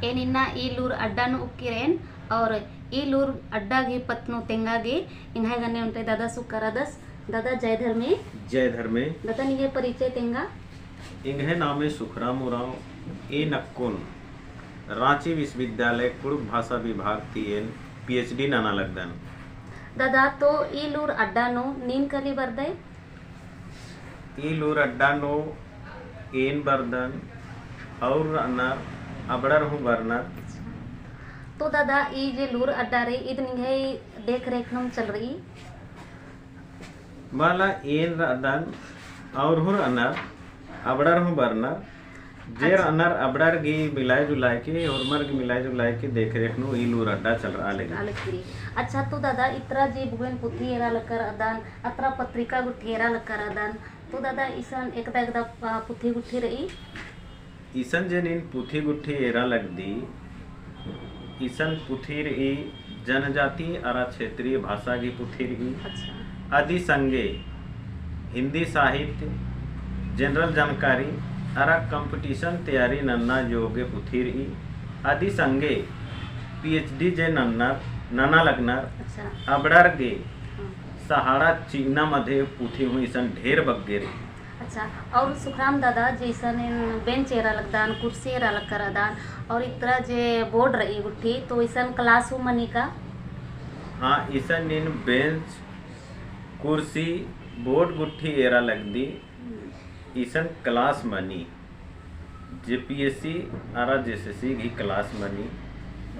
ಏನಿನ್ನ ಈ ಲೂರ್ ಅಡ್ಡಾನು ಉಕ್ಕಿರೇನ್ और ಈ ಲೂರ್ ಅಡ್ಡಾಗಿ ಪತ್ನು ತೆಂಗಾಗಿ ಇಂಗಾಗನೆ ಉಂಟೆ दादा सुकरादस दादा जय धर्मे दादा निगे परिचय तेंगा इंगे नामे सुखराम उराव ए नक्कुन रांची विश्वविद्यालय कुड़ुक भाषा विभाग तीन PhD नाना लगदन दादा तो ಈ ಲೂರ್ ಅಡ್ಡಾನು ನೀನ್ ಕಲಿ ಬರ್ದೆ ಈ ಲೂರ್ ಅಡ್ಡಾನು ಏನ್ ಬರ್ದನ್ और अनर अबड़र हूँ बरनर तो दादा ये जे लूर अड्डा रे इतनी है देख रेख नम चल रही माला एन रदन और हुर अनर अबड़र हूँ बरनर जेर अनर अबड़र गी मिलाए जुलाए के और मर गी मिलाए जुलाए के देख रेख नु ई लूर अड्डा चल रहा लेगी। अच्छा तो दादा इतरा जी बुगन पुथी एरा लकर अदान अतरा पत्रिका गुठी एरा लकर अदान तो दादा ईसन एकदा पुथी गुठी रही ईसन जन इन पुथी गुठी एरा लगदी ईसन पुथी रही जनजाति अरा क्षेत्रीय भाषा की पुथी रही। अच्छा। आदि संगे हिंदी साहित्य जनरल जानकारी अरा कंपटीशन तैयारी नन्ना योग्य पुथी रही। आदि संगे PhD जे नन्ना लगनर अच्छा। अबड़र गे सहारा चीना मध्ये पुथी हुई ईसन ढेर बग्गे रही। अच्छा और सुखराम दादा जैसन बेंच एरा लगदान कुर्सी एरा लग कर अदान और इतना जे बोर्ड रही गुट्ठी तो ईसन क्लास हो मनी का हाँ ईसन इन बेंच कुर्सी बोर्ड गुट्ठी एरा लगदी ईसन क्लास मनी JPSC आरा JSC घी क्लास मनी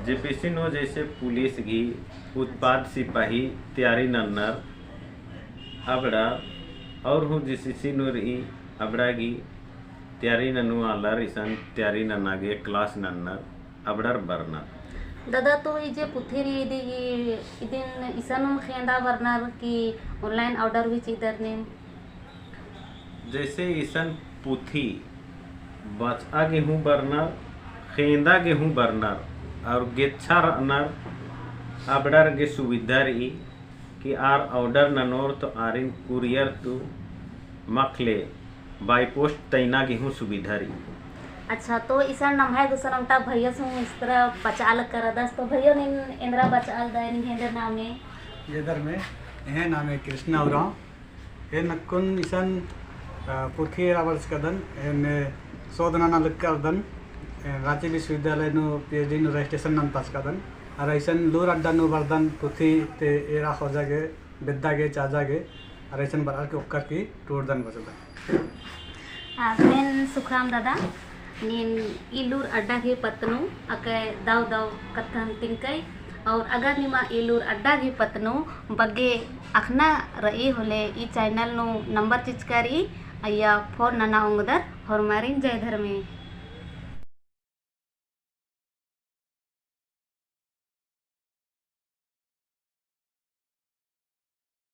JPSC नो जैसे पुलिस घी उत्पाद सिपाही तैयारी नन्नर अबड़ा और हूँ जिसी नुरी अबड़ागी तैयारी नन्नु आलर ईसन तैयारी नन्नागे क्लास नन्नर अबड़र बरनर दादा तो ये जे पुथेरी इदिन ईसन खेंदा बरनर की ऑनलाइन ऑर्डर भी चिदर ने जैसे ईसन पुथी बचा गेहूँ बरनर खेंदा गेहूँ बरनर और गेच्छा रनर अबड़र गे सुविधा रही कि आर ऑर्डर ननोर तो आरिन कुरियर तो मखले बाई पोस्ट तैना गेहूँ सुविधा रही। अच्छा तो ईसा नम्हा दूसरा नमता भैया से इस तरह बचाल कर दस तो भैया ने इंद्रा बचाल दायनी हेंदर नामे येदर में यह नामे कृष्णा उराव ये नक्कुन ईसन पुथी रावर्स कदन ने शोधना लग करदन रांची विश्वविद्यालय नो PhD नो रजिस्ट्रेशन नन पास कदन और ऐसा लूर अड्डा नु बर्दन पुथी ते एरा हो जागे बेदागे चाजागे और ऐसा बरार के ओक्कर की टूरदन बसदा बेन सुखराम दादा नीन इलूर अड्डा के पतनु अके दाव दाव कथन तिंकई और अगर निमा इलूर अड्डा के पतनु बगे अखना रही होले ई चैनल नु नंबर चिचकारी अया फोन नना उंगदर हरमारिन जय धर्मे।